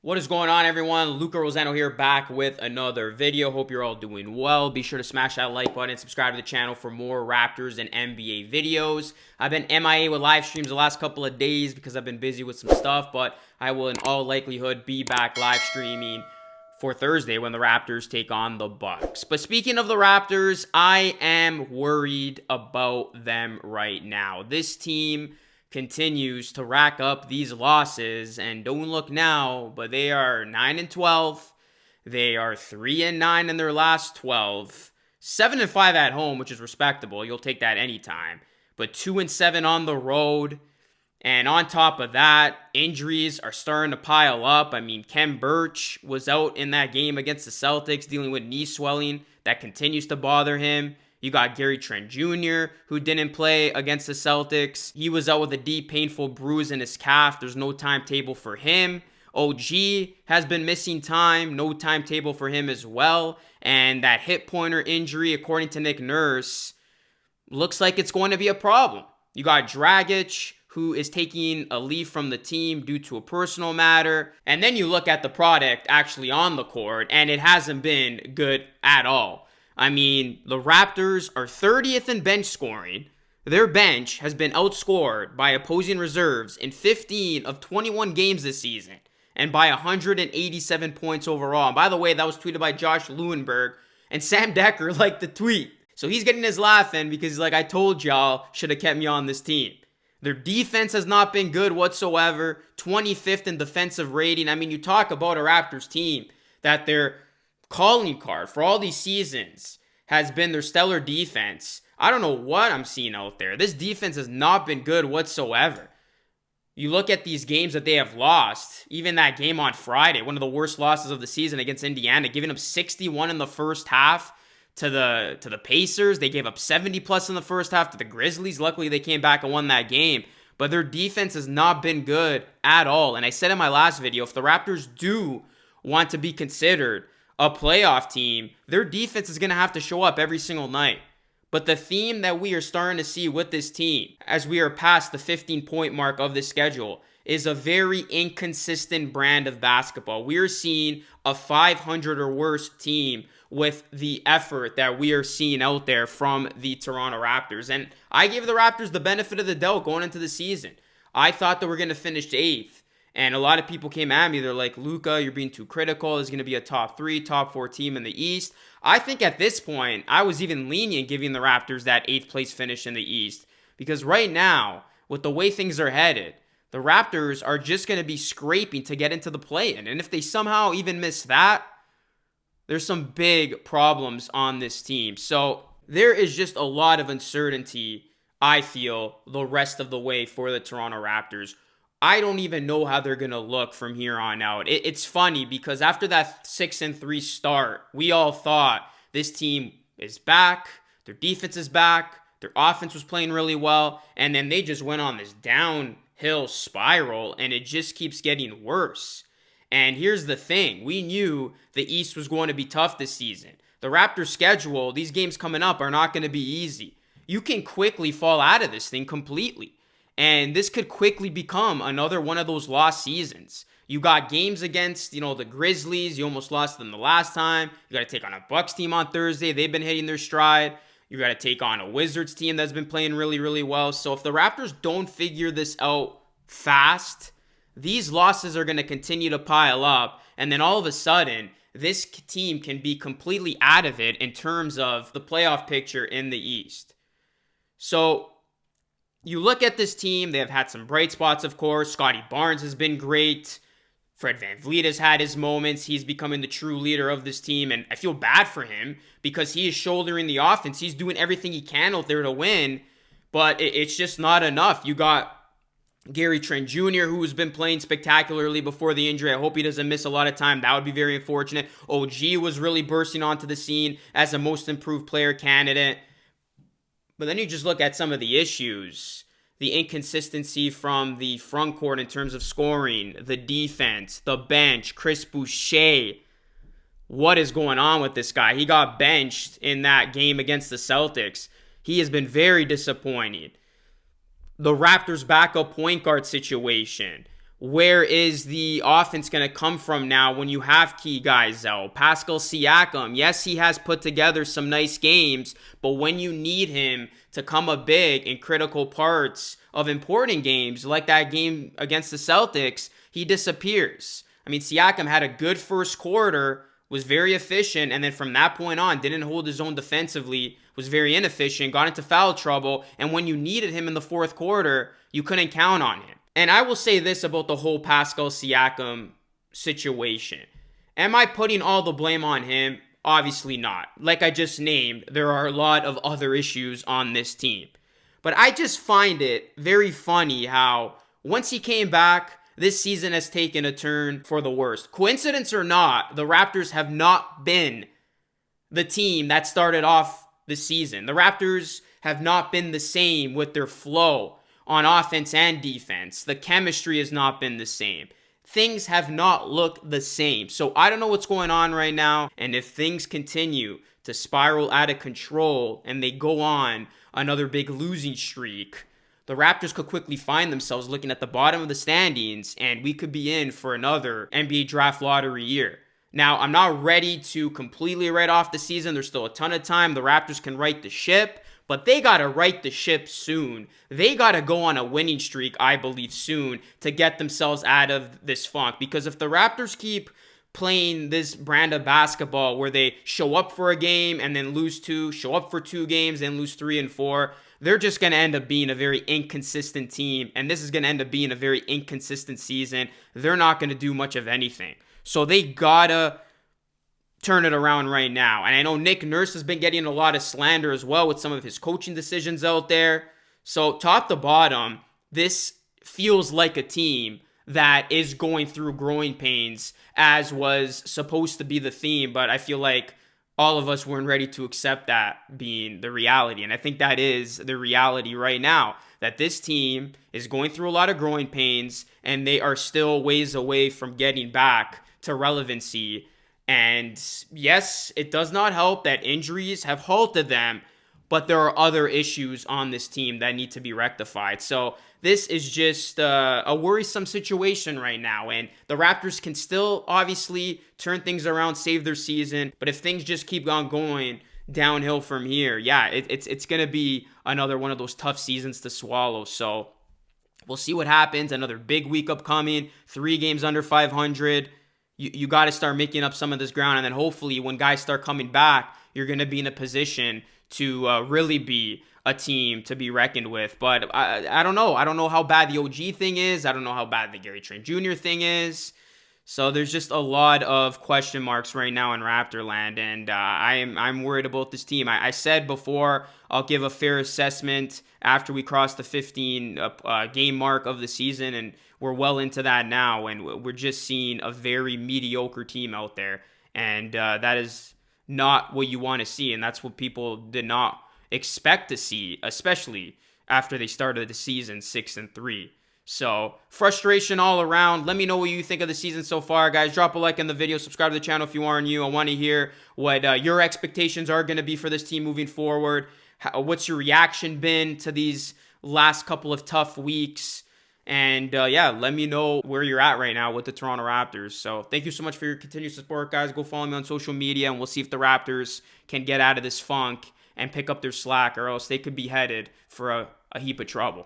What is going on, everyone? Luca Rosano here, back with another video. Hope you're all doing well. Be sure to smash that like button and subscribe to the channel for more Raptors and NBA videos. I've been MIA with live streams the last couple of days because I've been busy with some stuff, but I will in all likelihood be back live streaming for Thursday when the Raptors take on the Bucks. But speaking of the Raptors, I am worried about them right now. This team continues to rack up these losses, and don't look now, but they are 9-12. They are 3-9 in their last 12. 7-5 at home, which is respectable. You'll take that anytime. But 2-7 on the road. And on top of that, injuries are starting to pile up. I mean, Kem Birch was out in that game against the Celtics dealing with knee swelling. That continues to bother him. You got Gary Trent Jr., who didn't play against the Celtics. He was out with a deep, painful bruise in his calf. There's no timetable for him. OG has been missing time. No timetable for him as well. And that hip pointer injury, according to Nick Nurse, looks like it's going to be a problem. You got Dragic, who is taking a leave from the team due to a personal matter. And then you look at the product actually on the court, and it hasn't been good at all. I mean, the Raptors are 30th in bench scoring. Their bench has been outscored by opposing reserves in 15 of 21 games this season, and by 187 points overall. And by the way, that was tweeted by Josh Lewenberg, and Sam Decker liked the tweet. So he's getting his laugh in because he's like, I told y'all, should have kept me on this team. Their defense has not been good whatsoever. 25th in defensive rating. I mean, you talk about a Raptors team that their calling card for all these seasons has been their stellar defense. I don't know what I'm seeing out there. This defense has not been good whatsoever. You look at these games that they have lost, even that game on Friday, one of the worst losses of the season against Indiana, giving up 61 in the first half to the Pacers. They gave up 70 plus in the first half to the Grizzlies. Luckily, they came back and won that game. But their defense has not been good at all. And I said in my last video, if the Raptors do want to be considered a playoff team, their defense is going to have to show up every single night. But the theme that we are starting to see with this team, as we are past the 15-point mark of the schedule, is a very inconsistent brand of basketball. We are seeing a 500 or worse team with the effort that we are seeing out there from the Toronto Raptors. And I gave the Raptors the benefit of the doubt going into the season. I thought that we're going to finish 8th. And a lot of people came at me. They're like, Luca, you're being too critical. There's going to be a top 3, top 4 team in the East. I think at this point, I was even lenient giving the Raptors that 8th place finish in the East. Because right now, with the way things are headed, the Raptors are just going to be scraping to get into the play-in. And if they somehow even miss that, there's some big problems on this team. So there is just a lot of uncertainty, I feel, the rest of the way for the Toronto Raptors. I don't even know how they're going to look from here on out. It's funny because after that 6-3 start, we all thought this team is back, their defense is back, their offense was playing really well, and then they just went on this downhill spiral, and it just keeps getting worse. And here's the thing. We knew the East was going to be tough this season. The Raptors' schedule, these games coming up, are not going to be easy. You can quickly fall out of this thing completely. And this could quickly become another one of those lost seasons. You got games against, the Grizzlies. You almost lost them the last time. You got to take on a Bucks team on Thursday. They've been hitting their stride. You got to take on a Wizards team that's been playing really, really well. So if the Raptors don't figure this out fast, these losses are going to continue to pile up. And then all of a sudden, this team can be completely out of it in terms of the playoff picture in the East. So you look at this team, they have had some bright spots, of course. Scotty Barnes has been great. Fred VanVleet has had his moments. He's becoming the true leader of this team, and I feel bad for him because he is shouldering the offense. He's doing everything he can out there to win, but it's just not enough. You got Gary Trent Jr., who has been playing spectacularly before the injury. I hope he doesn't miss a lot of time. That would be very unfortunate. OG was really bursting onto the scene as a most improved player candidate. But then you just look at some of the issues, the inconsistency from the front court in terms of scoring, the defense, the bench, Chris Boucher. What is going on with this guy? He got benched in that game against the Celtics. He has been very disappointing. The Raptors' backup point guard situation. where is the offense going to come from now when you have key guys out? Pascal Siakam, yes, he has put together some nice games, but when you need him to come up big in critical parts of important games, like that game against the Celtics, he disappears. I mean, Siakam had a good first quarter, was very efficient, and then from that point on, didn't hold his own defensively, was very inefficient, got into foul trouble, and when you needed him in the fourth quarter, you couldn't count on him. And I will say this about the whole Pascal Siakam situation. Am I putting all the blame on him? Obviously not. Like I just named, there are a lot of other issues on this team. But I just find it very funny how once he came back, this season has taken a turn for the worst. Coincidence or not, the Raptors have not been the team that started off the season. The Raptors have not been the same with their flow on offense and defense. The chemistry has not been the same. Things have not looked the same. So I don't know what's going on right now. And if things continue to spiral out of control and they go on another big losing streak, the Raptors could quickly find themselves looking at the bottom of the standings, and we could be in for another NBA draft lottery year. Now, I'm not ready to completely write off the season. There's still a ton of time. The Raptors can right the ship, but they got to right the ship soon. They got to go on a winning streak, I believe, soon to get themselves out of this funk. Because if the Raptors keep playing this brand of basketball where they show up for a game and then lose two, show up for 2 games and lose 3 and 4, they're just going to end up being a very inconsistent team. And this is going to end up being a very inconsistent season. They're not going to do much of anything. So they got to turn it around right now. And I know Nick Nurse has been getting a lot of slander as well with some of his coaching decisions out there. So top to bottom, this feels like a team that is going through growing pains, as was supposed to be the theme. But I feel like all of us weren't ready to accept that being the reality. And I think that is the reality right now, that this team is going through a lot of growing pains and they are still ways away from getting back to relevancy. And yes, it does not help that injuries have halted them, but there are other issues on this team that need to be rectified. So this is just a worrisome situation right now. And the Raptors can still obviously turn things around, save their season. But if things just keep on going downhill from here, yeah, it's going to be another one of those tough seasons to swallow. So we'll see what happens. Another big week upcoming, 3 games under 500. You got to start making up some of this ground. And then hopefully when guys start coming back, you're going to be in a position to really be a team to be reckoned with. But I don't know. I don't know how bad the OG thing is. I don't know how bad the Gary Trent Jr. thing is. So there's just a lot of question marks right now in Raptorland, and I'm worried about this team. I said before I'll give a fair assessment after we cross the 15 game mark of the season, and we're well into that now, and we're just seeing a very mediocre team out there, and that is not what you want to see, and that's what people did not expect to see, especially after they started the season 6-3. So, frustration all around. Let me know what you think of the season so far, guys. Drop a like on the video. Subscribe to the channel if you are new. I want to hear what your expectations are going to be for this team moving forward. What's your reaction been to these last couple of tough weeks? And, yeah, let me know where you're at right now with the Toronto Raptors. So, thank you so much for your continued support, guys. Go follow me on social media, and we'll see if the Raptors can get out of this funk and pick up their slack, or else they could be headed for a heap of trouble.